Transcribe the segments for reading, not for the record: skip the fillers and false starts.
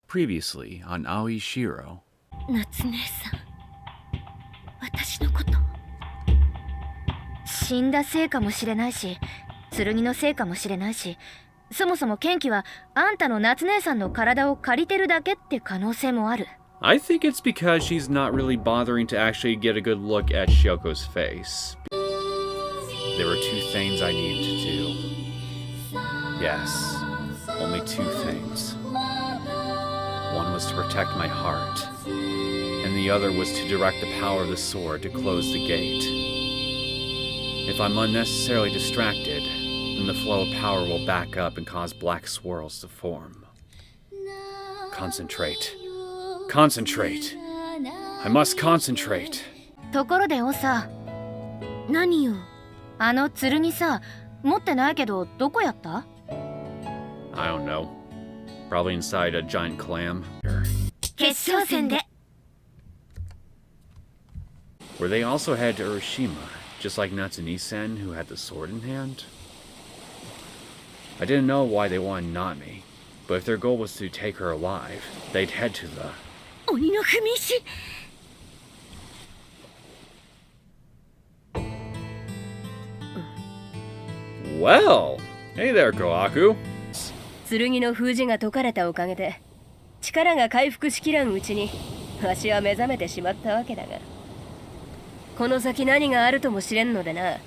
Previously on Aoi Shiro. 夏姉さん、私のこと死んだせいかもしれないし、剣のせいかもしれないし、そもそもケンキはあんたの夏姉さんの体を借りてるだけって可能性もある。I think it's because she's not really bothering to actually get a good look at Syouko's face. There were two things I needed to do. Yes, only two things. One was to protect my heart, and the other was to direct the power of the sword to close the gate. If I'm unnecessarily distracted, then the flow of power will back up and cause black swirls to form. Concentrate. Concentrate. I must concentrate. ところでおさ、何よ、あの剣さ、持ってないけどどこやった？ I don't know. Probably inside a giant clam. 決勝戦で。 Were they also headed to Urashima, just like Natsune-sen, who had the sword in hand? I didn't know why they wanted Nami, but if their goal was to take her alive, they'd head to the... 鬼の踏み石。 Well, hey there, Kohaku. 剣の封じが解かれたおかげで力が回復しきらんうちにわしは目覚めてしまったわけだが、この先何があるとも知れんのでな、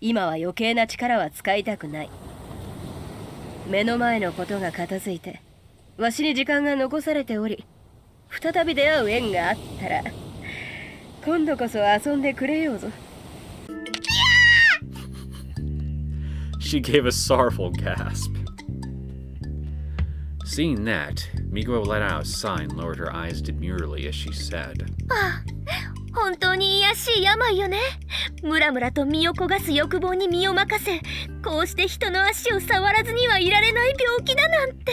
今は余計な力は使いたくない。目の前のことが片付いてわしに時間が残されており、再び出会う縁があったら今度こそ遊んでくれようぞ。 She gave a sorrowful gasp. Seeing that, Migiwa let out a sigh and lowered her eyes demurely as she said, 本当に癒やしい病よね。ムラムラと身を焦がす欲望に身を任せ、こうして人の足を触らずにはいられない病気だなんて。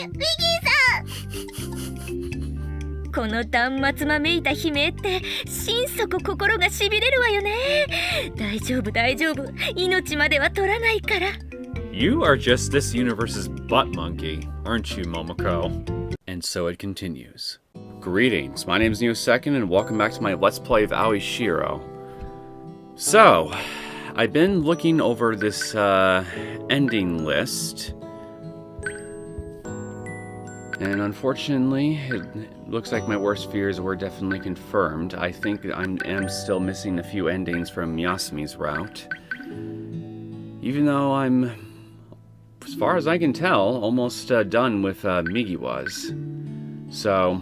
ミギーさん、この断末魔めいた悲鳴って心底心がしびれるわよね。大丈夫大丈夫、命までは取らないから。 You are just this universe's butt monkey, aren't you, Momoko? And so it continues. Greetings, my name is Neosekken, and welcome back to my Let's Play of Aoi Shiro. So, I've been looking over this ending list, and unfortunately, it looks like my worst fears were definitely confirmed. I think I am still missing a few endings from Yasumi's route, even though I'm, as far as I can tell, almost done with Migiwa's. So,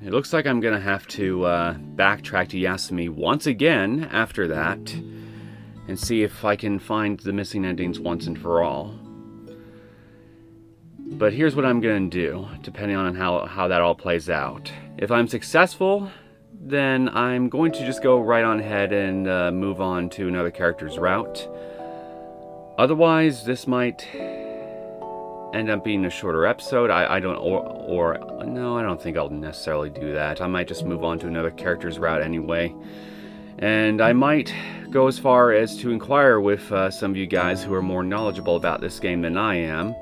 it looks like I'm gonna have to backtrack to Yasumi once again after that, and see if I can find the missing endings once and for all. But here's what I'm gonna do, depending on how that all plays out. If I'm successful, then I'm going to just go right on ahead and move on to another character's route. Otherwise, this might end up being a shorter episode. I don't think I'll necessarily do that. I might just move on to another character's route anyway. And I might go as far as to inquire with some of you guys who are more knowledgeable about this game than I am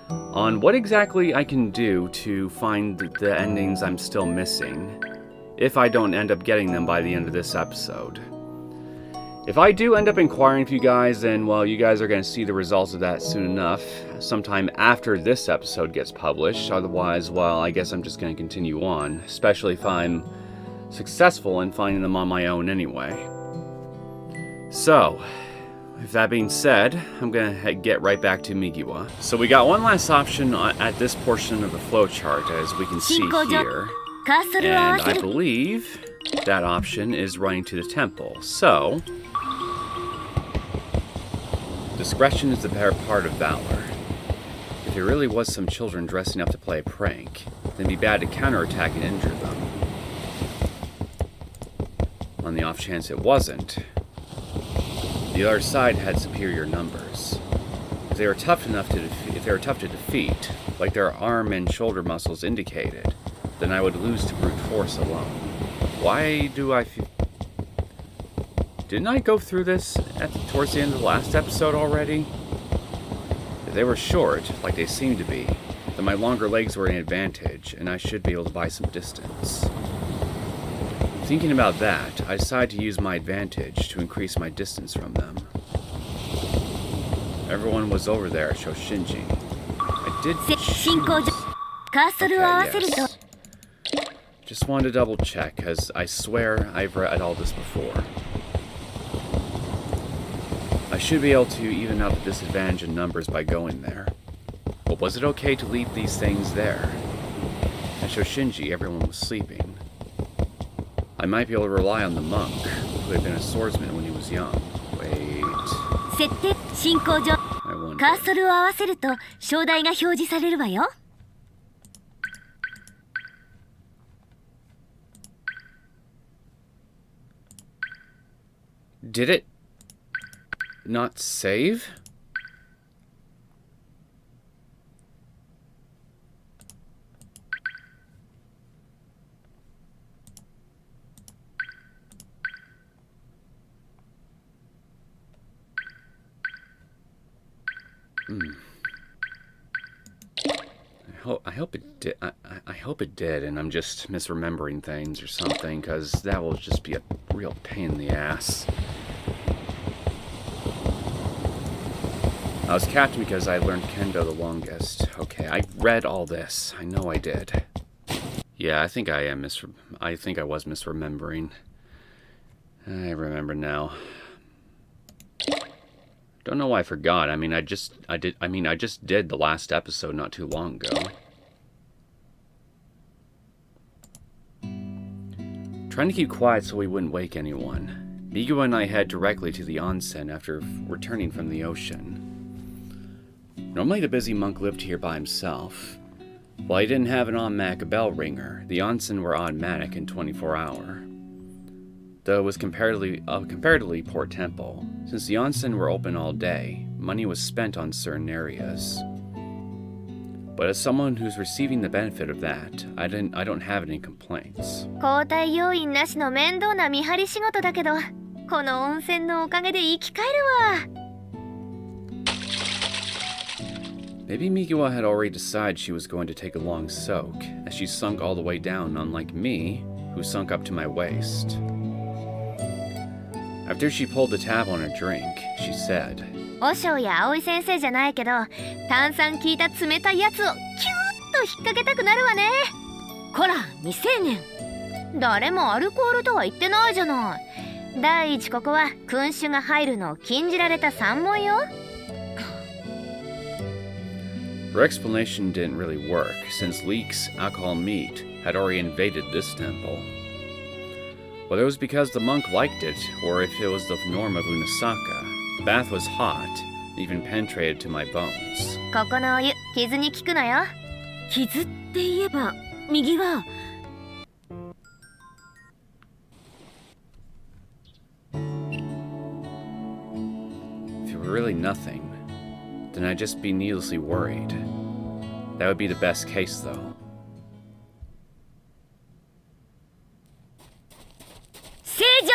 on what exactly I can do to find the endings I'm still missing, if I don't end up getting them by the end of this episode. If I do end up inquiring with you guys, then, well, you guys are going to see the results of that soon enough, sometime after this episode gets published. Otherwise, well, I guess I'm just going to continue on, especially if I'm successful in finding them on my own anyway. So, with that being said, I'm going to get right back to Migiwa. So we got one last option at this portion of the flowchart, as we can see here. And I believe that option is running to the temple. So, discretion is the better part of valor. If there really was some children dressing up to play a prank, then it'd be bad to counterattack and injure them. On the off chance it wasn't, the other side had superior numbers. If they were tough to defeat, like their arm and shoulder muscles indicated, then I would lose to brute force alone. Why do I feel... Didn't I go through this towards the end of the last episode already? If they were short, like they seem to be, that my longer legs were an advantage, and I should be able to buy some distance. Thinking about that, I decided to use my advantage to increase my distance from them. Everyone was over there at Shoshinji. I did... Okay, yes. Just wanted to double check, because I swear I've read all this before. I should be able to even out the disadvantage in numbers by going there. But was it okay to leave these things there? At Shoshinji, everyone was sleeping. I might be able to rely on the monk, who had been a swordsman when he was young. Wait... I wonder... Did it not save? I hope it did. I hope it did, and I'm just misremembering things or something, because that will just be a real pain in the ass. I was captain because I learned kendo the longest. Okay, I read all this. I know I did. Yeah, I think I was misremembering. I remember now. Don't know why I forgot. I just did the last episode not too long ago. Trying to keep quiet so we wouldn't wake anyone. Migiwa and I head directly to the onsen after returning from the ocean. Normally the busy monk lived here by himself. While he didn't have an automatic bell ringer, the onsen were automatic and 24-hour. Though it was comparatively poor temple, since the onsen were open all day, money was spent on certain areas. But as someone who's receiving the benefit of that, I don't have any complaints. 交代要員なしの面倒な見張り仕事だけど、この温泉のおかげで生き返るわ。Maybe Migiwa had already decided she was going to take a long soak, as she sunk all the way down, unlike me, who sunk up to my waist. After she pulled the tab on her drink, she said, 和尚や葵先生じゃないけど、炭酸効いた冷たいやつをキューッと引っ掛けたくなるわね。こら、未成年。誰もアルコールとは言ってないじゃない。第一ここは君主が入るのを禁じられた山門よ。Her explanation didn't really work, since Leek's alcohol meat had already invaded this temple. Whether it was because the monk liked it, or if it was the norm of Unasaka, the bath was hot, and even penetrated to my bones. ここのお湯、傷に効くのよ。傷って言えば、右は。If it were really nothing, then I'd just be needlessly worried. That would be the best case, though. 正常。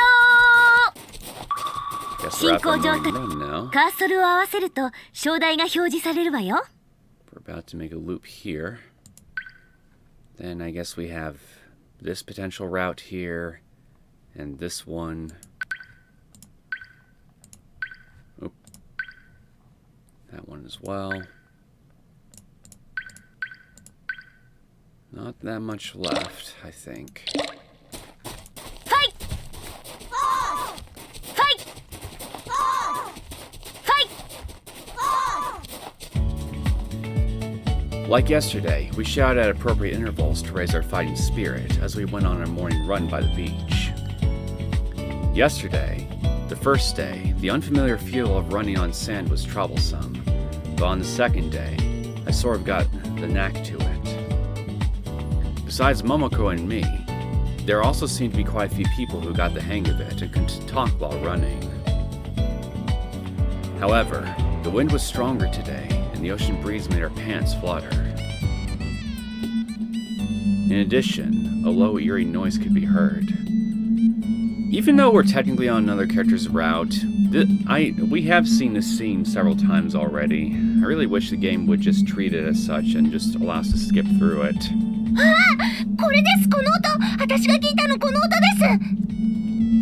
Guess we're out 進行 on 状 Marine 態。 Run now. カーソルを合わせると章台が表示されるわよ。 We're about to make a loop here. Then I guess we have this potential route here, and this one. Oop. That one as well. Not that much left, I think. Fight! Fight! Fight! Like yesterday, we shouted at appropriate intervals to raise our fighting spirit as we went on our morning run by the beach. Yesterday, the first day, the unfamiliar feel of running on sand was troublesome, but on the second day, I sort of got the knack to it. Besides Momoko and me, there also seemed to be quite a few people who got the hang of it and could talk while running. However, the wind was stronger today, and the ocean breeze made our pants flutter. In addition, a low, eerie noise could be heard. Even though we're technically on another character's route, We have seen this scene several times already. I really wish the game would just treat it as such and just allow us to skip through it. これです、この音。私が聞いたのこの音です。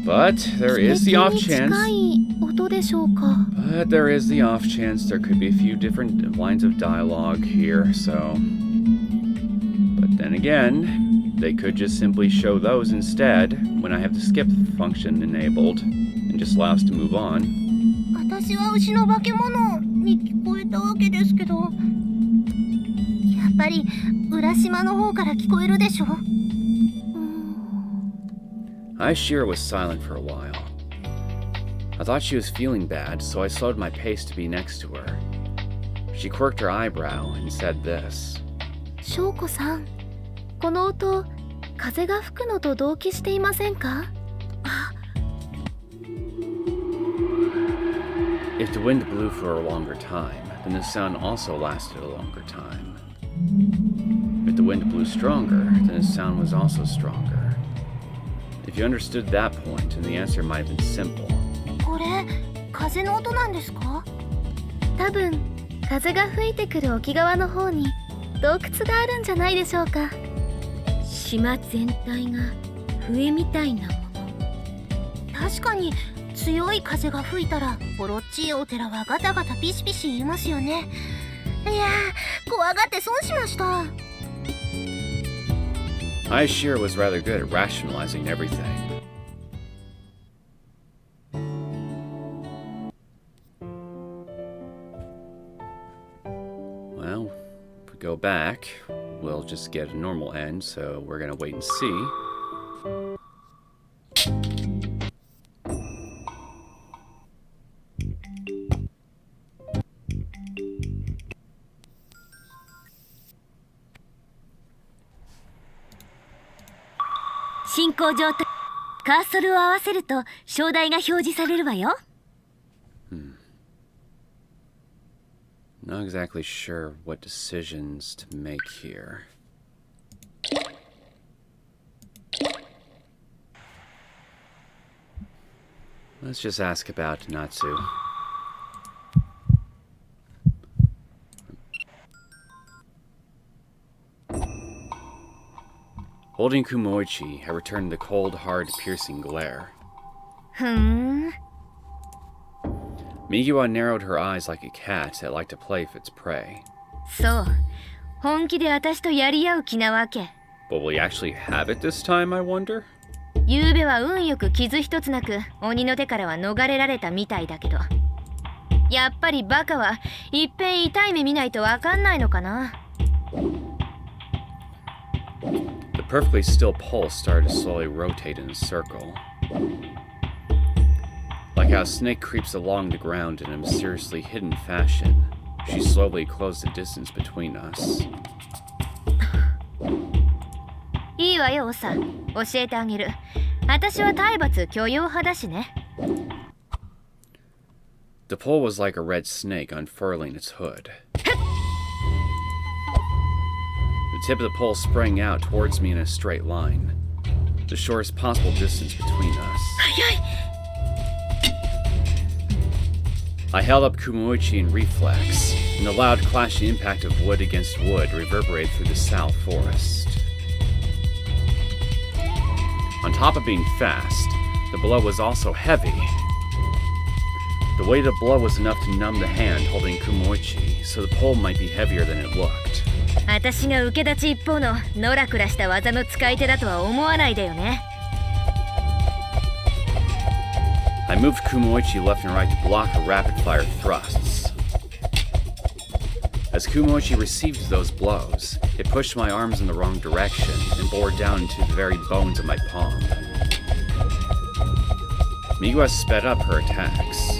But there is the off 奇跡 chance. に近い音でしょうか。 But there is the off chance there could be a few different lines of dialogue here, so. But then again, they could just simply show those instead when I have the skip function enabled and just allow us to move on. 私は牛の化け物に聞こえたわけですけど、やっぱり浦島の方から聞こえるでしょ。Aoi Shiro was silent for a while. I thought she was feeling bad, so I slowed my pace to be next to her. She quirked her eyebrow and said this. 翔子さん、この音、風が吹くのと同期していませんか？ If the wind blew for a longer time, then the sound also lasted a longer time. If the wind blew stronger, then the sound was also stronger. If you understood that point, then the answer might have been simple. これ、風の音なんですか？多分、風が吹いてくる沖側の方に洞窟があるんじゃないでしょうか。島全体が笛みたいなもの。確かに強い風が吹いたらボロっちいお寺はガタガタピシピシ言いますよね。いやー、怖がって損しました。Aoi Shiro was rather good at rationalizing everything. Well, if we go back, we'll just get a normal end, so we're gonna wait and see.「進行状態」カーソルを合わせると章題が表示されるわよ。Not exactly sure what decisions to make here. Let's just ask about Natsu. Holding Kumoichi, I returned the cold, hard, piercing glare. ふーん。 Migiwa narrowed her eyes like a cat that liked to play with its prey. そう。本気で私とやり合う気なわけ。 But will we actually have it this time, I wonder? ゆうべは運よく傷一つなく鬼の手からは逃れられたみたいだけど、やっぱりバカはいっぺん痛い目見ないとわかんないのかな。 The perfectly still pulse started to slowly rotate in a circle. Like how a snake creeps along the ground in a mysteriously hidden fashion, she slowly closed the distance between us. いいわよ、オサ。教えてあげる。私は体罰許容派だしね。 The pole was like a red snake unfurling its hood. The tip of the pole sprang out towards me in a straight line, the shortest possible distance between us. 早い。 I held up Kumoichi in reflex, and the loud clashing impact of wood against wood reverberated through the south forest. On top of being fast, the blow was also heavy. The weight of the blow was enough to numb the hand holding Kumoichi, so the pole might be heavier than it looked. 私が受け立ち一方のノラクラした技の使い手だとは思わないでよね。 I moved Kumoichi left and right to block her rapid-fire thrusts. As Kumoichi received those blows, it pushed my arms in the wrong direction and bore down into the very bones of my palm. Migiwa sped up her attacks.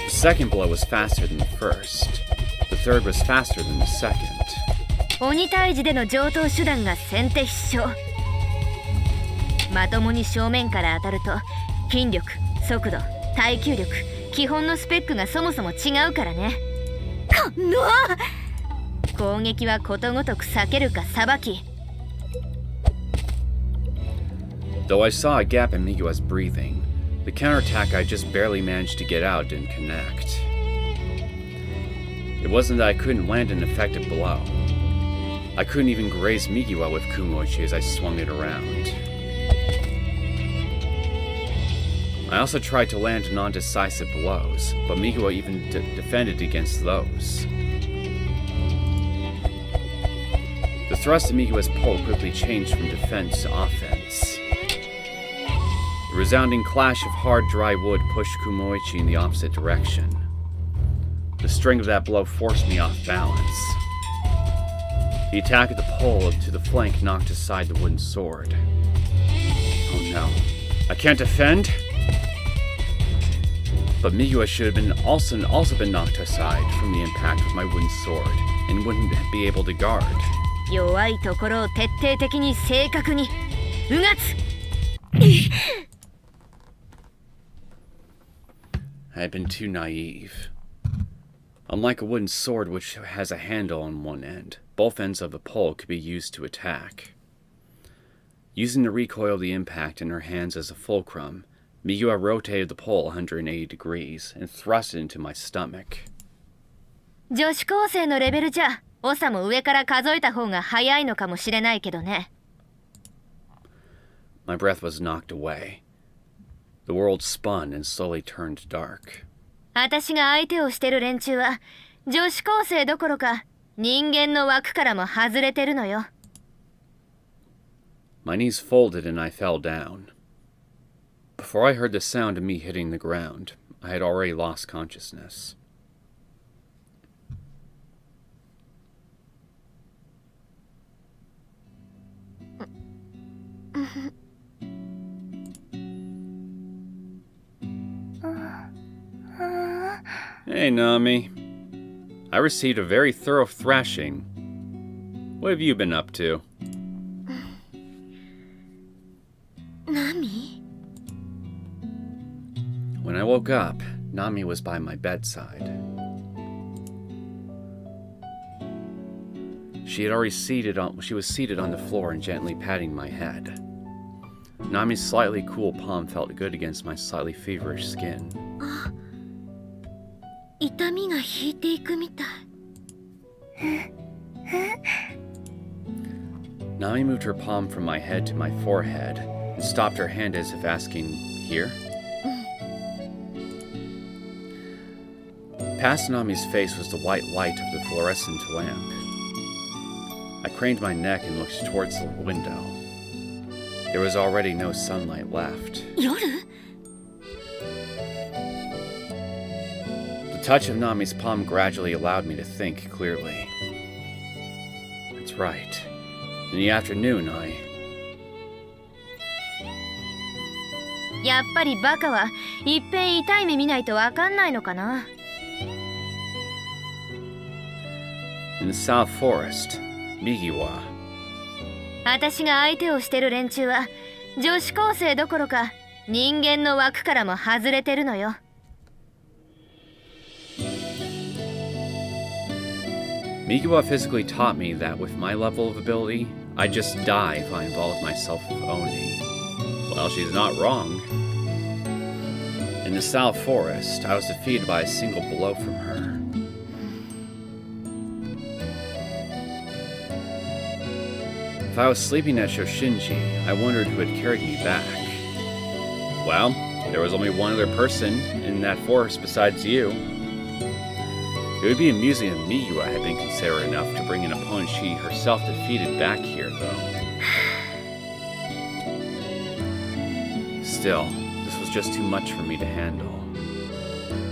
The second blow was faster than the first. The third was faster than the second. 鬼退治での上等手段が先手必勝。まともに正面から当たると筋力、速度、耐久力、基本のスペックがそもそも違うからね。この攻撃はことごとく避けるかさばき。 Though I saw a gap in Migiwa's breathing, The counterattack I just barely managed to get out didn't connect. It wasn't that I couldn't land an effective blow. I couldn't even graze Migiwa with Kumoichi as I swung it around. I also tried to land non-decisive blows, but Migiwa even defended against those. The thrust of Migiwa's pole quickly changed from defense to offense. The resounding clash of hard, dry wood pushed Kumoichi in the opposite direction. The string of that blow forced me off balance. The attack of the pole to the flank knocked aside the wooden sword. Oh no. I can't defend? But Migiwa should have also been knocked aside from the impact with my wooden sword, and wouldn't be able to guard. 弱いところを徹底的に正確にうがつ I had been too naive. Unlike a wooden sword which has a handle on one end, both ends of the pole could be used to attack. Using the recoil of the impact in her hands as a fulcrum, Migiwa rotated the pole 180 degrees and thrust it into my stomach. 女子高生のレベルじゃ長も上から数えた方が早いのかもしれないけどね。My breath was knocked away. The world spun and slowly turned dark. 私が相手をしてる連中は女子高生どころか人間の枠からも外れてるのよ。My knees folded and I fell down. Before I heard the sound of me hitting the ground, I had already lost consciousness. Hey, Nami. I received a very thorough thrashing. What have you been up to? Nami? When I woke up, Nami was by my bedside. She was seated on the floor and gently patting my head. Nami's slightly cool palm felt good against my slightly feverish skin. 痛みが引いていくみたい。Nami moved her palm from my head to my forehead and stopped her hand as if asking, "Here?" Past Nami's face was the white light of the fluorescent lamp. I craned my neck and looked towards the window. There was already no sunlight left. 夜？ The touch of Nami's palm gradually allowed me to think clearly. That's right. In the afternoon, やっぱりバカはいっぺん痛い目見ないとわかんないのかな。In the South Forest, Migiwa. 私が相手をしてる連中は女子高生どころか人間の枠からも外れてるのよ。Migiwa physically taught me that with my level of ability, I'd just die if I involved myself with Oni. Well, she's not wrong. In the South Forest, I was defeated by a single blow from her. If I was sleeping at Shoshinji, I wondered who had carried me back. Well, there was only one other person in that forest besides you. It would be amusing if Migiwa had been considerate enough to bring an opponent she herself defeated back here, though. Still, this was just too much for me to handle.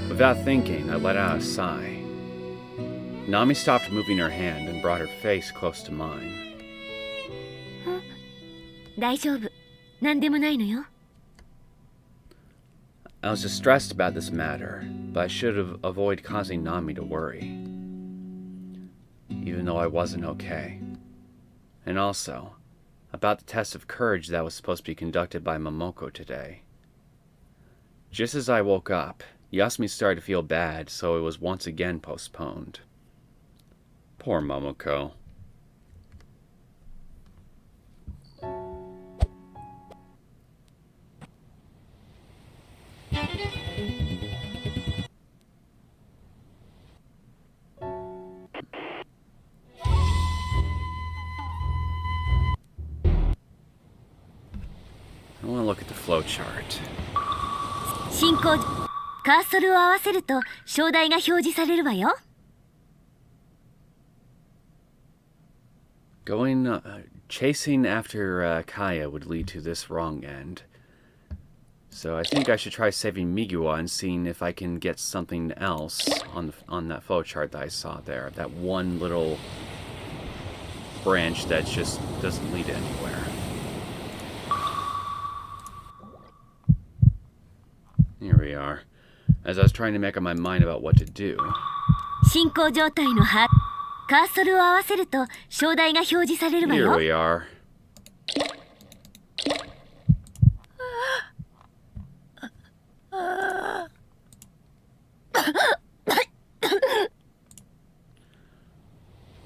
Without thinking, I let out a sigh. Nami stopped moving her hand and brought her face close to mine. 大丈夫。何でもないのよ。I was distressed about this matter, but I should have avoided causing Nami to worry. Even though I wasn't okay. And also, about the test of courage that was supposed to be conducted by Momoko today. Just as I woke up, Yasumi started to feel bad, so it was once again postponed. Poor Momoko. I want to look at the flow chart. 進行カーソルを合わせると章台が表示されるわよ。Chasing after Kaya would lead to this wrong end. So I think I should try saving Migiwa and seeing if I can get something else on that flow chart that I saw there. That one little branch that just doesn't lead anywhere. Here we are. As I was trying to make up my mind about what to do. 進行状態のカーソルを合わせると章台が表示されるわ Here よ。 we are.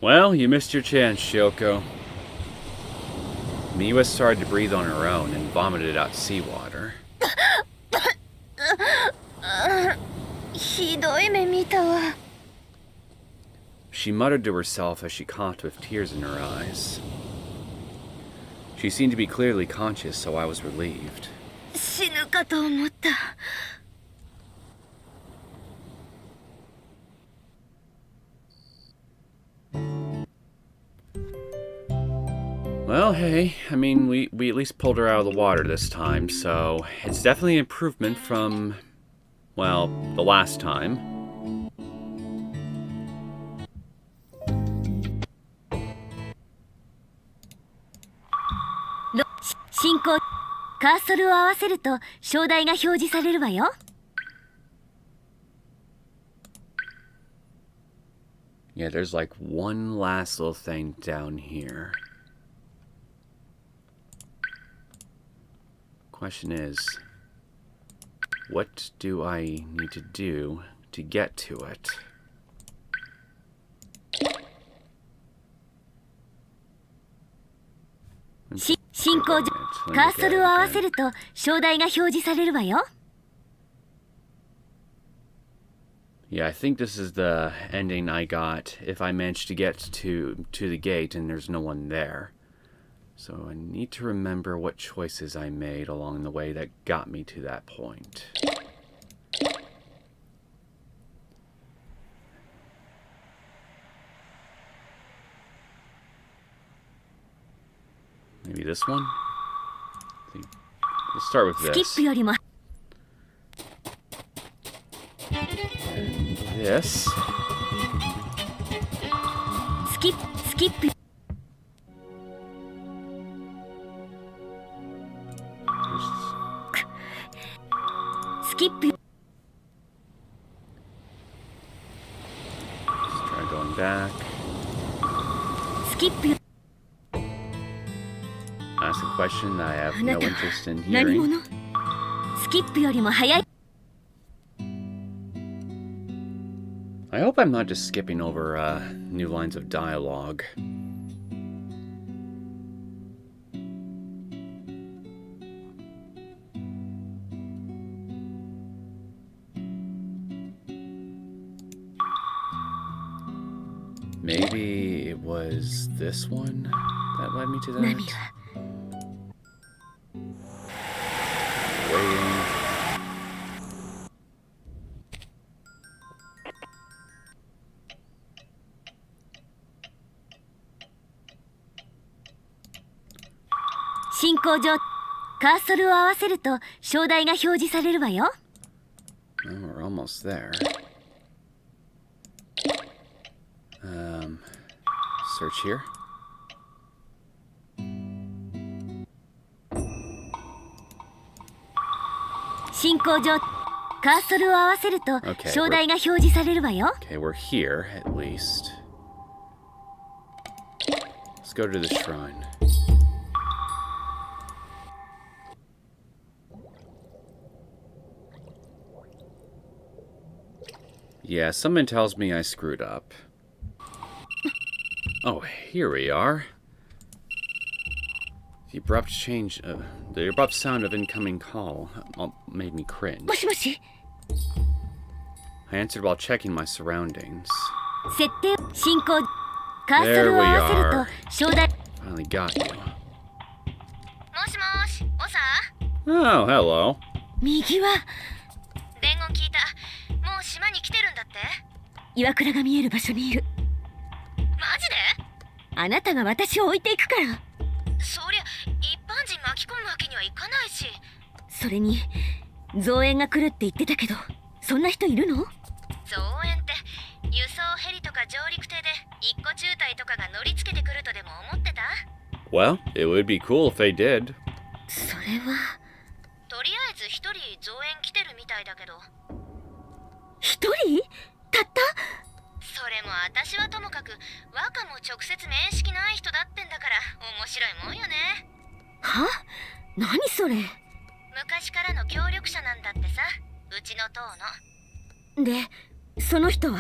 Well, you missed your chance, Syouko. Miwa started to breathe on her own and vomited out seawater. ひどい目見たわ。 She muttered to herself as she coughed with tears in her eyes. She seemed to be clearly conscious, so I was relieved. 死ぬかと思った。 Well, hey, I mean, we at least pulled her out of the water this time, so it's definitely an improvement from, well, the last time. 進行カーソルを合わせると章台が表示されるわよ。 Yeah, there's like one last little thing down here. Question is, what do I need to do to get to it? 進行カーソルを合わせると章台が表示されるわよ。 Yeah, I think this is the ending I got if I managed to get to the gate and there's no one there. So I need to remember what choices I made along the way that got me to that point. Maybe this one? Let's start with スキッ this. プよりも And this. スキップ スキップ Let's try going back. スキップ Ask a question that I have あな no た interest in 何 hearing. 者スキップよりも早い I hope I'm not just skipping over new lines of dialogue. Maybe it was this one that led me to ナミ that? は Waiting.「進行上カーソルを合わせると章台が表示されるわよ。 Oh, we're almost there. Search here. 進行上カーソルを合わせると Okay, 章台が表示されるわよ。 Okay, we're here at least. Let's go to the shrine. Yeah, something tells me I screwed up. Oh, here we are. The abrupt sound of incoming call made me cringe. もしもし I answered while checking my surroundings. 設定進行カーソルを合わせると章台 Finally got you. もしもし、オサ Oh, hello. 右は伝言聞いた。もう島に来てるんだって。岩倉が見える場所にいる。マジで？あなたが私を置いていくから。そりゃ一般人巻き込むわけにはいかないし。それに増援が来るって言ってたけど、そんな人いるの？増援って輸送ヘリとか上陸艇で一個中隊とかが乗りつけてくるとでも思ってた？ Well, it would be cool if they did. それは。とりあえず一人増援来てるみたいだけど。一人？たった？それも私はともかく若も直接面識ない人だってんだから面白いもんよね。は？何それ？昔からの協力者なんだってさ、うちの党の。で、その人は？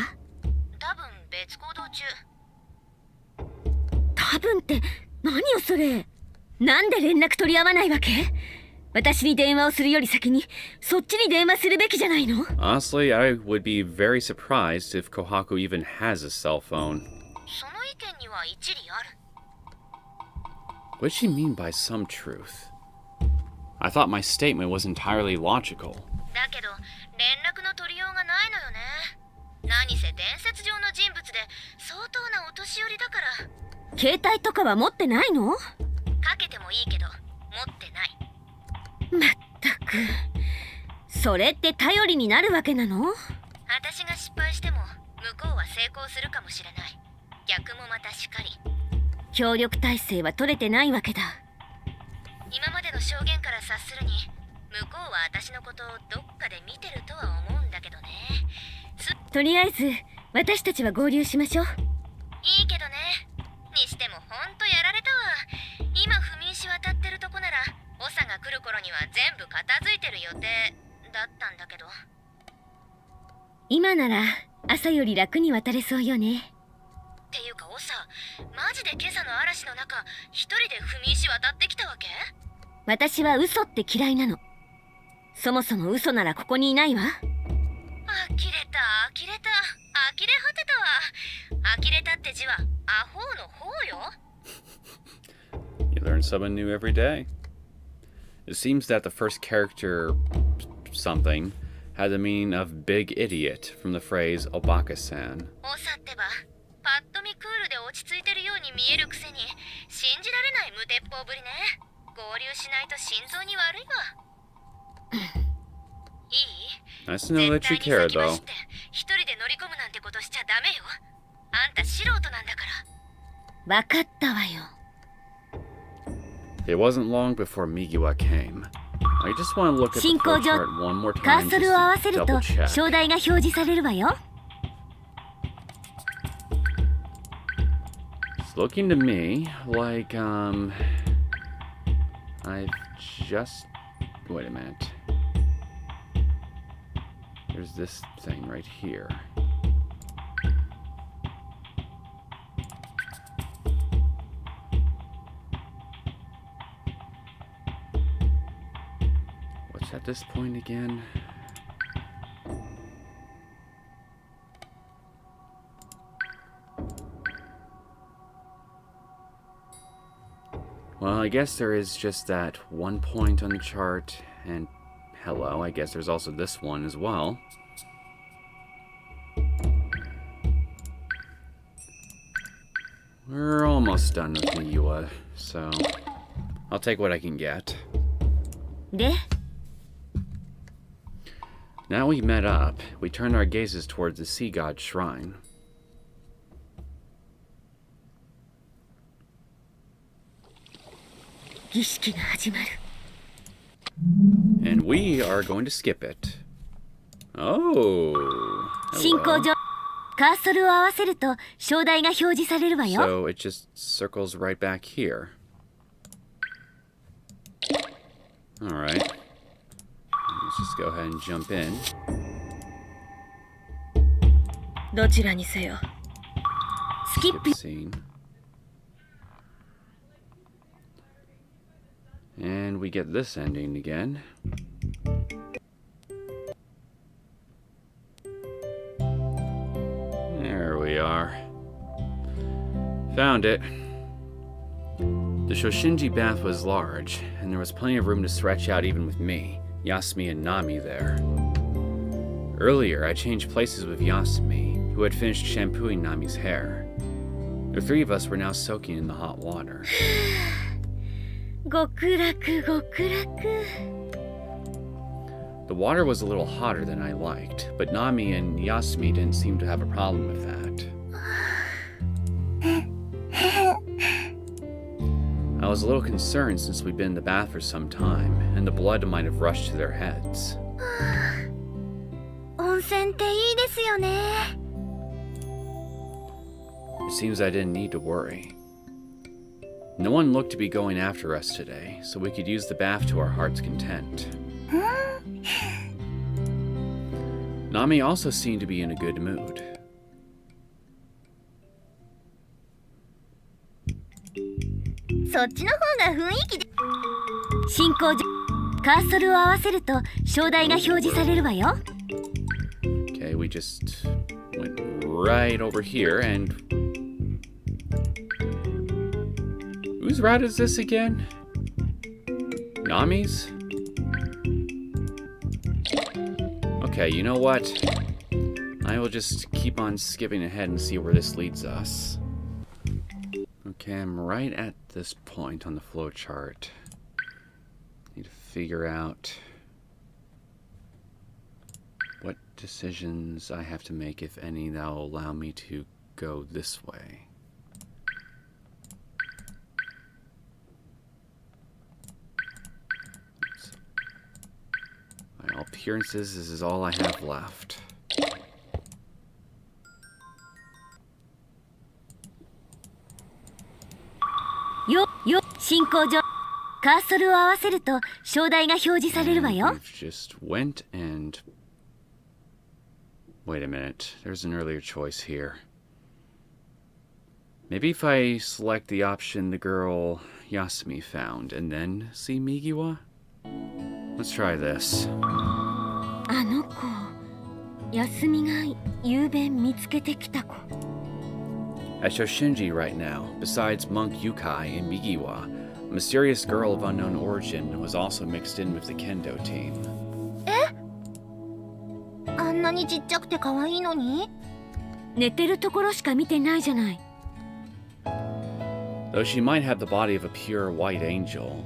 多分別行動中。多分って何よそれ。なんで連絡取り合わないわけ？私に電話をするより先にそっちに電話するべきじゃないの？ Honestly, I would be very surprised if Kohaku even has a cell phone. その意見には一理ある。 What does she mean by some truth? I thought my statement was entirely logical. だけど連絡の取りようがないのよね。何せ伝説上の人物で相当なお年寄りだから。携帯とかは持ってないの？かけてもいいけど持ってない。まったく、それって頼りになるわけなの？私が失敗しても向こうは成功するかもしれない。逆もまたしかり。協力体制は取れてないわけだ。今までの証言から察するに向こうは私のことをどっかで見てるとは思うんだけどね。とりあえず私たちは合流しましょう。いいけどね。にしてもほんとやられたわ。今踏み石渡ってるとこなら長が来る頃には全部片付いてる予定だったんだけど。今なら朝より楽に渡れそうよね。っていうか長、マジで今朝の嵐の中一人で踏み石渡ってきたわけ？私は嘘って嫌いなの。そもそも嘘ならここにいないわ。呆れた呆れた呆れ果てたわ。呆れたって字はアホの方よ。You learn someone new every day. It seems that the first character, something, had the meaning of big idiot from the phrase Obaka-san. 長ってばパッと見クールで落ち着いてるように見えるくせに信じられない無鉄砲ぶりね。合流しないと心臓に悪いわ。いい？ Nice to know that you 絶対 care, に先走 though. って一人で乗り込むなんてことしちゃダメよ。あんた素人なんだから。わかったわよ。It wasn't long before Migiwa came. I just want to look at the 進行 flow 上 chart one more カ time ーソ just ルを合わせ to ると double check. 章台が表示されるわよ。It's looking to me like, I've just... Wait a minute. There's this thing right here. What's at this point again? Well, I guess there is just that one point on the chart, and hello, I guess there's also this one as well. We're almost done with Migiwa, so I'll take what I can get. で、 Now we met up, we turned our gazes towards the sea god shrine. 儀式が始まる。 And we are going to skip it. Oh. 進行 hello. 上カーソルを合わせると章台が表示されるわよ。 So it just circles right back here. Alright. Let's just go ahead and jump in. どちらにせよ。スキッ Skip プ scene. And we get this ending again. There we are. Found it. The Shoshinji bath was large, and there was plenty of room to stretch out even with me, Yasumi, and Nami there. Earlier, I changed places with Yasumi, who had finished shampooing Nami's hair. The three of us were now soaking in the hot water. 極楽極楽 The water was a little hotter than I liked, but Nami and Yasumi didn't seem to have a problem with that. I was a little concerned since we'd been in the bath for some time, and the blood might have rushed to their heads. 温泉っていいですよね It seems I didn't need to worry. No one looked to be going after us today, so we could use the bath to our heart's content. Nami also seemed to be in a good mood. そっちの方が雰囲気で進行上カーソルを合わせると章台が表示されるわよ Okay, we just went right over here and... Whose route is this again? Nami's? Okay, you know what? I will just keep on skipping ahead and see where this leads us. Okay, I'm right at this point on the flowchart. Need to figure out what decisions I have to make, if any, that will allow me to go this way. By all appearances, this is all I have left. 進行上カーソルを合わせると章台が表示されるわよ We've just went and... Wait a minute, there's an earlier choice here. Maybe if I select the option the girl Yasumi found and then see Migiwa? Let's try this. あの子休みが夕べ見つけてきた子 At Shoshinji right now, besides Monk Yukai and Migiwa, a mysterious girl of unknown origin was also mixed in with the kendo team. あんなにちっちゃくて可愛いのに寝てるところしか見てないじゃない Though she might have the body of a pure white angel,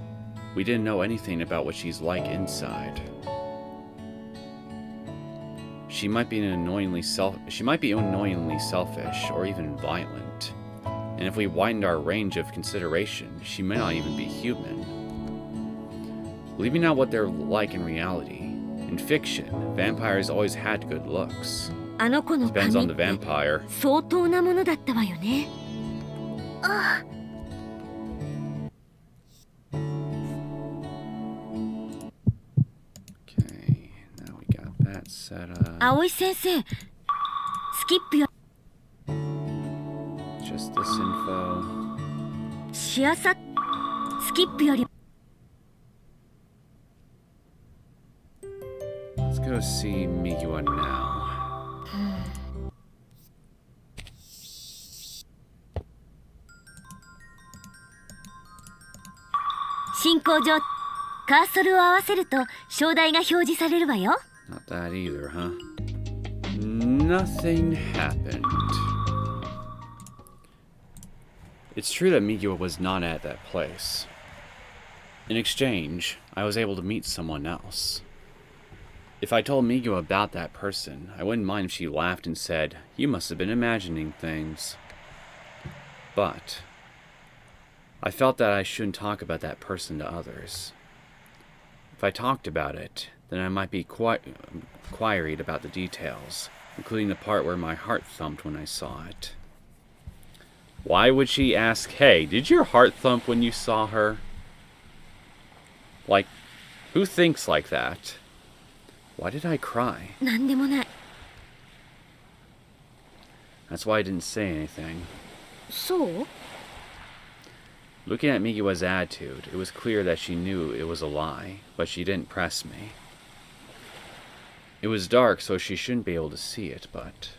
we didn't know anything about what she's like inside. She might be annoyingly selfish, or even violent. And if we widened our range of consideration, she may not even be human. Leaving out what they're like in reality, in fiction, vampires always had good looks. あの子の Depends on 髪 the vampire. 相当なものだったわよねあ Okay, now we got that set up. 葵先生スキップよ Just this info. しあさスキップより Let's go see Migiwa now. 進行上カーソルを合わせると章台が表示されるわよ Not that either, huh? Nothing happened. It's true that Migiwa was not at that place. In exchange, I was able to meet someone else. If I told Migiwa about that person, I wouldn't mind if she laughed and said, "You must have been imagining things." But I felt that I shouldn't talk about that person to others. If I talked about it, then I might be queried about the details, including the part where my heart thumped when I saw it. Why would she ask, "Hey, did your heart thump when you saw her?" Like, who thinks like that? Why did I cry? なんでもない That's why I didn't say anything. そう Looking at Migiwa's attitude, it was clear that she knew it was a lie, but she didn't press me. It was dark, so she shouldn't be able to see it, but...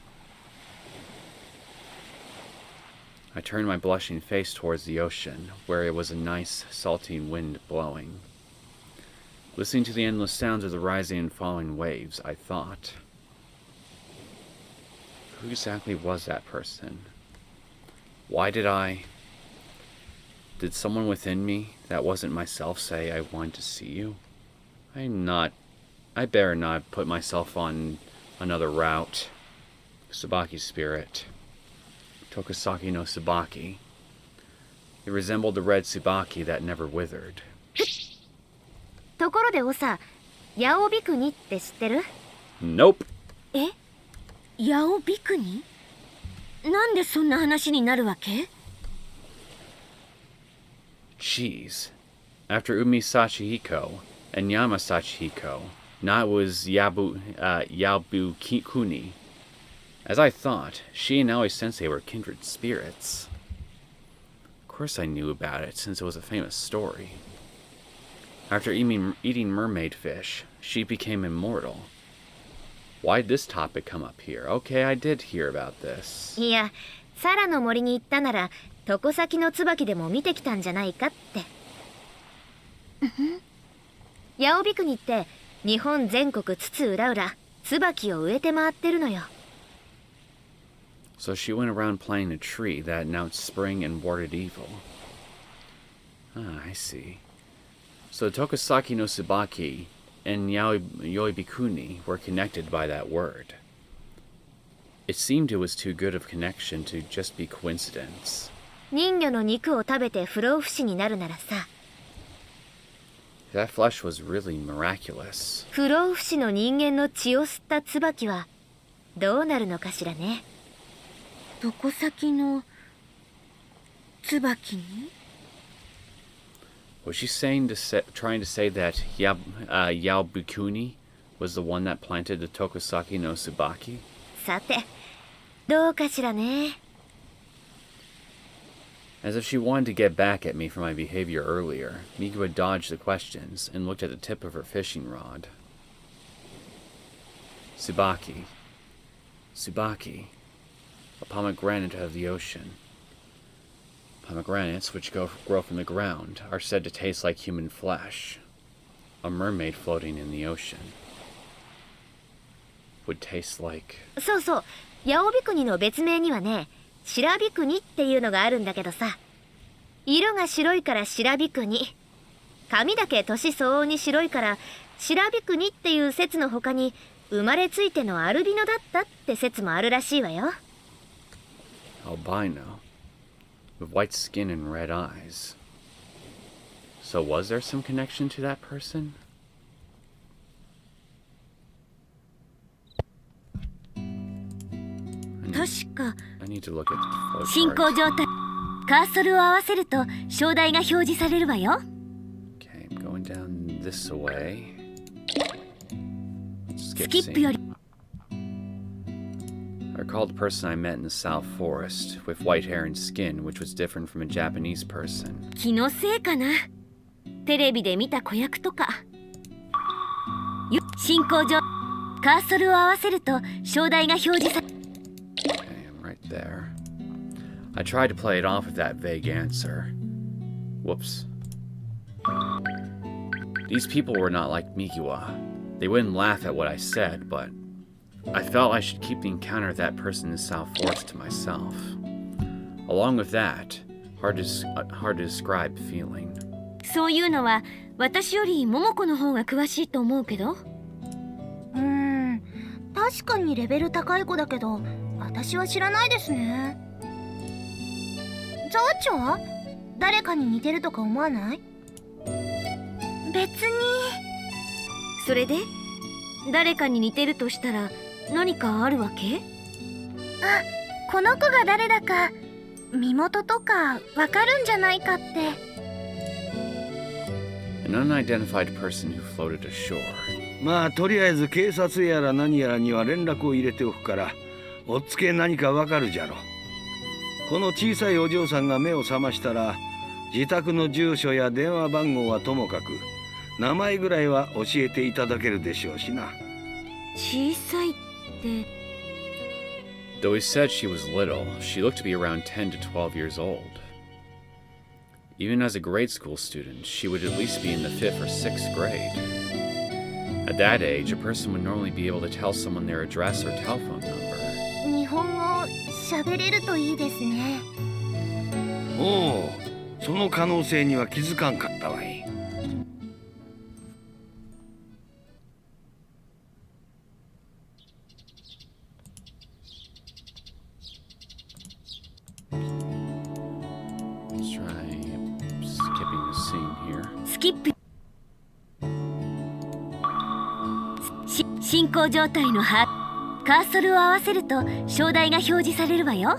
I turned my blushing face towards the ocean, where it was a nice, salty wind blowing. Listening to the endless sounds of the rising and falling waves, I thought, who exactly was that person? Why did someone within me that wasn't myself say I wanted to see you? I better not put myself on another route. Tsubaki spirit. Tokusaki no Tsubaki. It resembled the red Tsubaki that never withered. ところでオサ、ヤオビクニって知ってる？ Nope. え？ヤオビクニ？なんでそんな話になるわけ？ Jeez. After Umi Sachihiko and Yama Sachihiko, now it was Yabukuni. As I thought, she and Aoi Sensei were kindred spirits. Of course I knew about it, since it was a famous story. After eating mermaid fish, she became immortal. Why'd this topic come up here? Okay, I did hear about this. いや、サラの森に行ったなら、床先の椿でも見てきたんじゃないかって。ヤオビクニって日本全国津々浦々椿を植えて回ってるのよ。So she went around planting a tree that announced spring and warded evil. Ah, I see. So Tokusaki no Tsubaki and Yoibikuni were connected by that word. It seemed it was too good of connection to just be coincidence. 人魚の肉を食べて不老不死になるならさ。That flesh was really miraculous. 不老不死の人間の血を吸った椿はどうなるのかしらね。床先の椿に？ Was she trying to say that Yaobukuni was the one that planted the Tokusaki no Tsubaki? さて、どうかしらね。As if she wanted to get back at me for my behavior earlier, Migiwa dodged the questions and looked at the tip of her fishing rod. Tsubaki. Tsubaki. A pomegranate of the ocean. Pomegranates, which grow from the ground, are said to taste like human flesh. A mermaid floating in the ocean would taste like... そうそう、ヤオビクニの別名にはね、白ビクニっていうのがあるんだけどさ、色が白いから白ビクニ、髪だけ年相応に白いから白ビクニっていう説の他に、生まれついてのアルビノだったって説もあるらしいわよ。Albino, with white skin and red eyes. So was there some connection to that person? 確か I need to look at the 進 flowchart. 行状態、カーソルを合わせると章題が表示されるわよ。 Okay, I'm going down this way. Let's ス skip キップよ scene. り I recalled a person I met in the South Forest with white hair and skin, which was different from a Japanese person. 気のせいかな。テレビで見た子役とか。進行上、カーソルを合わせると章題が表示され Okay, I'm right there. I tried to play it off with that vague answer. Whoops. These people were not like Migiwa. They wouldn't laugh at what I said, but I felt I should keep the encounter of that person in the South Forest to myself. Along with that, hard to describe feeling. そういうのは私より桃子の方が詳しいと思うけど。確かにレベル高い子だけど、私は知らないですね。ザワッチは誰かに似てるとか思わない？別に。それで誰かに似てるとしたら何かあるわけ？あ、この子が誰だか身元とかわかるんじゃないかって。An unidentified person who floated ashore. まあとりあえず警察やら何やらには連絡を入れておくからおっつけ何かわかるじゃろ。この小さいお嬢さんが目を覚ましたら自宅の住所や電話番号はともかく名前ぐらいは教えていただけるでしょうしな。小さいって Though he said she was little, she looked to be around 10 to 12 years old. Even as a grade school student, she would at least be in the 5th or 6th grade. At that age, a person would normally be able to tell someone their address or telephone number. 日本語喋れるといいですね。おお、その可能性には気づかんかったわい。Let's try skipping the scene here. スキップ。進行状態のカーソルを合わせると章題が表示されるわよ。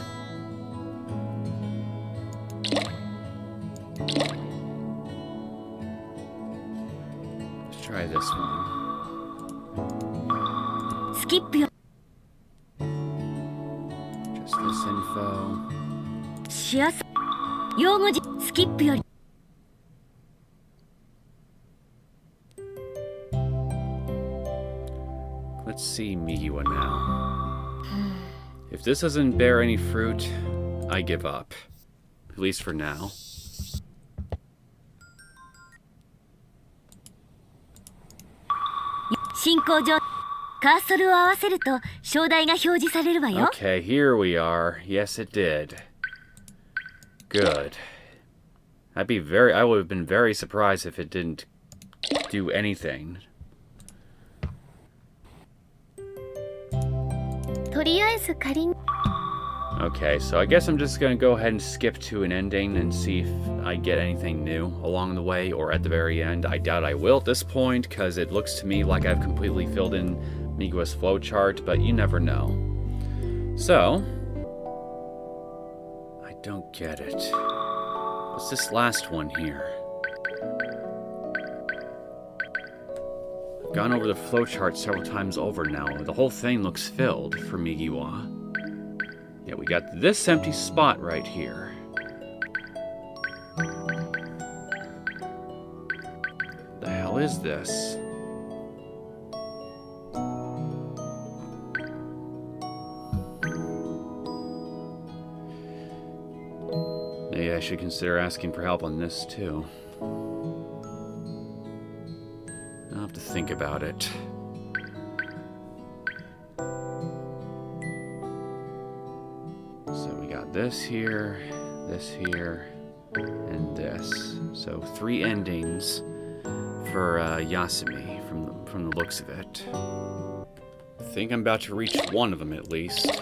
Let's try this one. スキップよ。 Just this info. しやす用語字スキップより Let's see Migiwa now. If this doesn't bear any fruit, I give up. At least for now. 進行上カーソルを合わせると章題が表示されるわよ。 Okay, here we are. Yes, it did. Good. I would have been very surprised if it didn't do anything. とりあえず仮に Okay, so I guess I'm just gonna go ahead and skip to an ending and see if I get anything new along the way or at the very end. I doubt I will at this point, because it looks to me like I've completely filled in Migiwa's flowchart, but you never know. So, I don't get it. What's this last one here? I've gone over the flowchart several times over now. The whole thing looks filled for Migiwa. Yeah, we got this empty spot right here. The hell is this? Maybe I should consider asking for help on this too. I'll have to think about it. So we got this here, and this. So 3 endings for Yasumi from the looks of it. I think I'm about to reach one of them at least.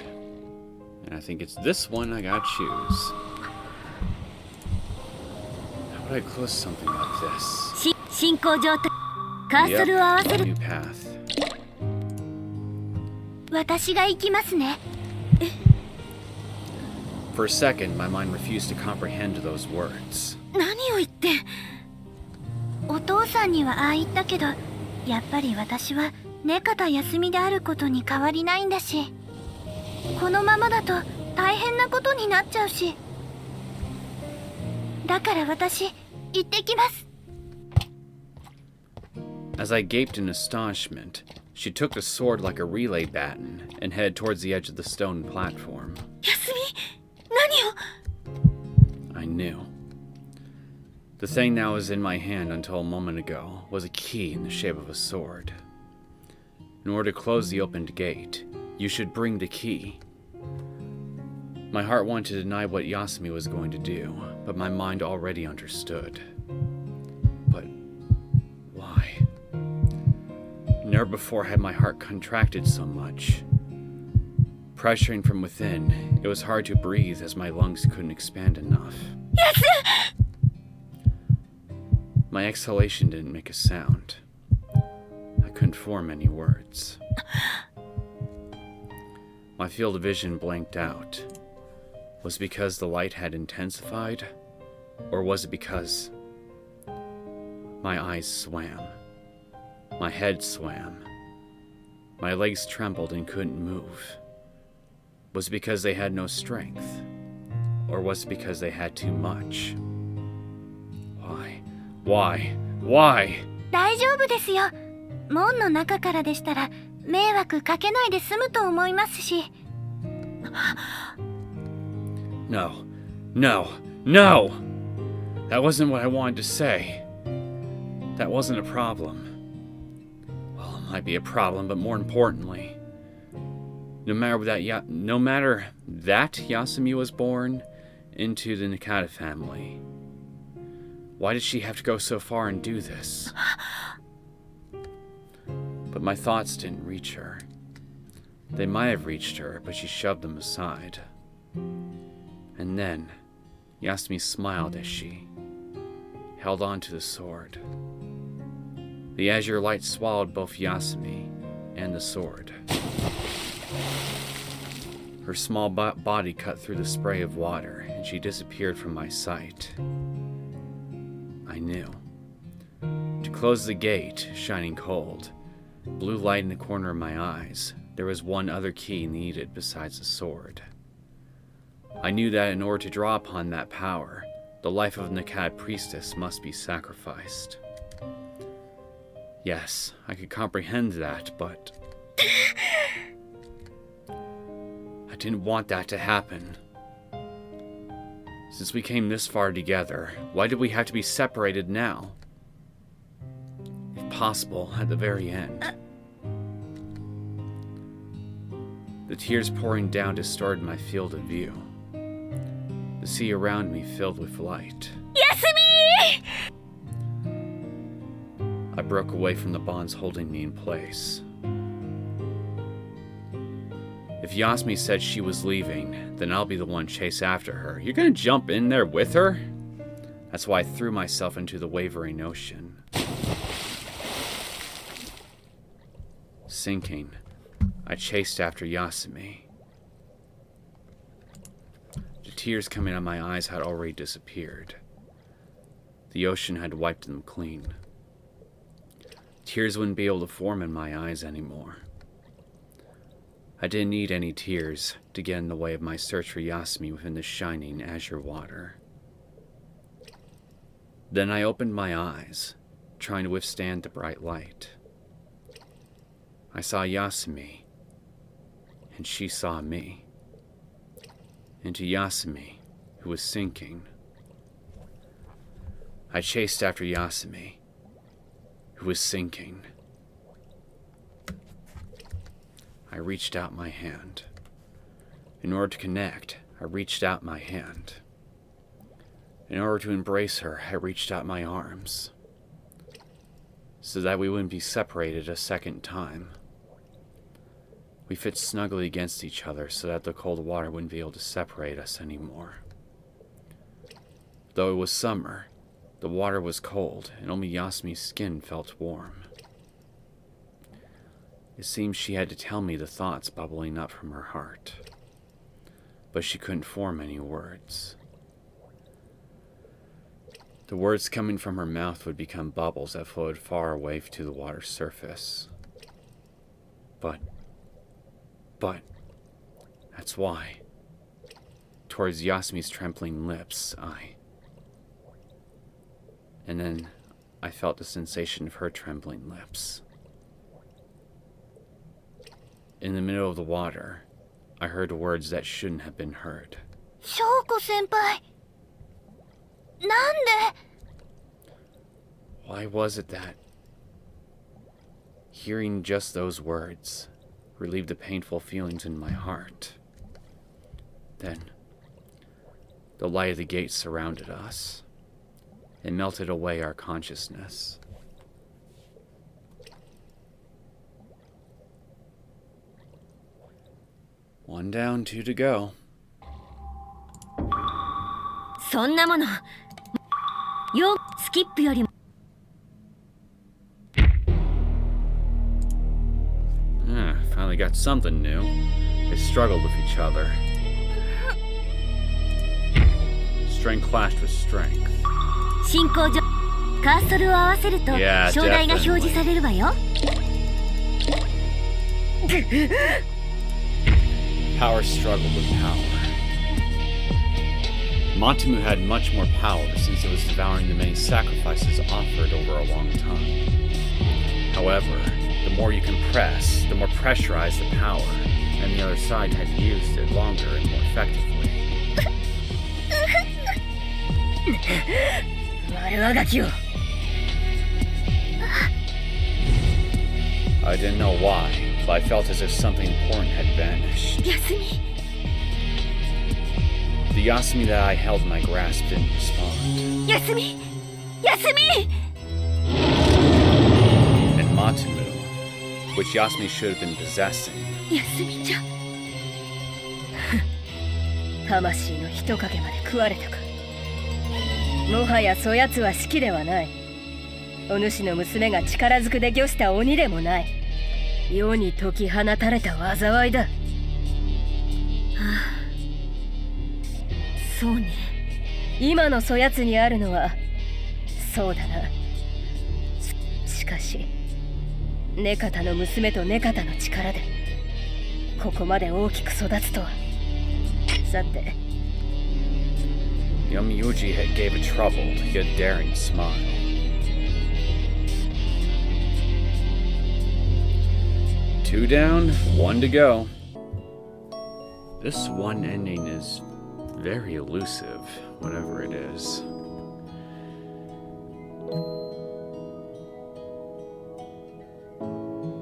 And I think it's this one I gotta choose. How would I close something like this? 進行状態カーソルを合わせ Yep, る new path. 私が行きますね。 For a second, my mind refused to comprehend those words. 何を言って。お父さんにはああ言ったけど、やっぱり私は根方休みであることに変わりないんだし、このままだと大変なことになっちゃうし。だから私行ってきます。 As I gaped in astonishment, she took the sword like a relay baton and headed towards the edge of the stone platform. 休み、何を。 I knew. The thing that was in my hand until a moment ago was a key in the shape of a sword. In order to close the opened gate, you should bring the key. My heart wanted to deny what Yasumi was going to do, but my mind already understood. But why? Never before had my heart contracted so much. Pressuring from within, it was hard to breathe as my lungs couldn't expand enough. My exhalation didn't make a sound. I couldn't form any words. My field of vision blanked out. Was it because the light had intensified? Or was it because my eyes swam? My head swam. My legs trembled and couldn't move. Was it because they had no strength? Or was it because they had too much? Why? 大丈夫ですよ。門の中からでしたら迷惑かけないで済むと思いますし。No. No. No! That wasn't what I wanted to say. That wasn't a problem. Well, it might be a problem, but more importantly, no matter that Yasumi was born into the Nakata family, why did she have to go so far and do this? But my thoughts didn't reach her. They might have reached her, but she shoved them aside. And then, Yasumi smiled as she held on to the sword. The azure light swallowed both Yasumi and the sword. Her small body cut through the spray of water, and she disappeared from my sight. I knew. To close the gate, shining cold, blue light in the corner of my eyes, there was one other key needed besides the sword. I knew that in order to draw upon that power, the life of the Nakata priestess must be sacrificed. Yes, I could comprehend that, but I didn't want that to happen. Since we came this far together, why did we have to be separated now? If possible, at the very end. The tears pouring down distorted my field of view. The sea around me filled with light. Yasumi! I broke away from the bonds holding me in place. If Yasumi said she was leaving, then I'll be the one to chase after her. You're gonna jump in there with her? That's why I threw myself into the wavering ocean. Sinking, I chased after Yasumi. The tears coming out of my eyes had already disappeared. The ocean had wiped them clean. Tears wouldn't be able to form in my eyes anymore. I didn't need any tears to get in the way of my search for Yasumi within the shining azure water. Then I opened my eyes, trying to withstand the bright light. I saw Yasumi, and she saw me. And to Yasumi, who was sinking, I chased after Yasumi, who was sinking. I reached out my hand. In order to connect, I reached out my hand. In order to embrace her, I reached out my arms, so that we wouldn't be separated a second time. We fit snugly against each other so that the cold water wouldn't be able to separate us anymore. Though it was summer, the water was cold, and only Yasumi's skin felt warm. It seemed she had to tell me the thoughts bubbling up from her heart, but she couldn't form any words. The words coming from her mouth would become bubbles that floated far away to the water's surface. But, that's why. Towards Yasumi's trembling lips, and then I felt the sensation of her trembling lips. In the middle of the water, I heard words that shouldn't have been heard. Syouko senpai. Nande? Why was it that hearing just those words relieved the painful feelings in my heart? Then, the light of the gate surrounded us. It melted away our consciousness. One down, 2 to go. そんなものよスキップよりも Finally got something new. They struggled with each other. Strength clashed with strength. 進行上カーソルを合わせると Yeah, 章台が表示されるわよ Power struggled with power. Matamu had much more power since it was devouring the many sacrifices offered over a long time. However, the more you compress, the more pressurized the power, and the other side had used it longer and more effectively. 悪あがきを I didn't know why, but I felt as if something important had vanished. 休み The Yasumi that I held in my grasp didn't respond. 休み休み And Matumu, which Yasumi should have been possessing, 休みじゃ 魂の人影まで食われたか。もはやそやつは好きではない。お主の娘が力ずくで御した鬼でもない。世に解き放たれた災いだ。そうね。今のそやつにあるのはそうだな。しかし根方の娘と根方の力でここまで大きく育つとは。さて Yomiuji gave a troubled yet daring smile. Two down, one to go. This one ending is very elusive, whatever it is.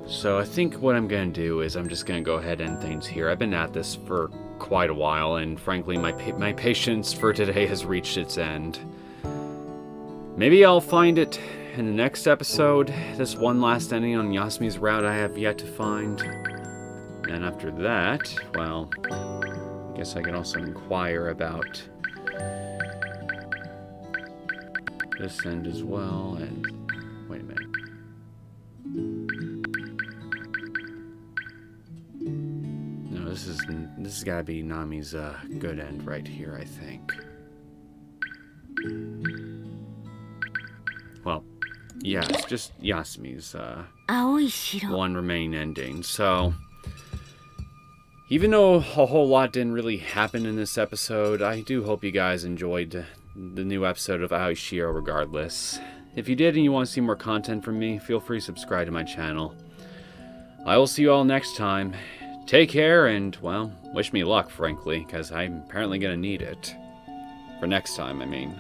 So I think what I'm gonna do is I'm just gonna go ahead and end things here. I've been at this for quite a while, and frankly, my patience for today has reached its end. Maybe I'll find it in the next episode. This one last ending on Yasumi's route I have yet to find. And after that, well, I guess I can also inquire about this end as well. And wait a minute. No, this has got to be Nami's good end right here, I think. Well, yeah, it's just Yasumi's Aoi Shiro. one remaining ending. So, even though a whole lot didn't really happen in this episode, I do hope you guys enjoyed the new episode of Aoi Shiro regardless. If you did and you want to see more content from me, feel free to subscribe to my channel. I will see you all next time. Take care and, well, wish me luck, frankly, because I'm apparently going to need it. For next time, I mean.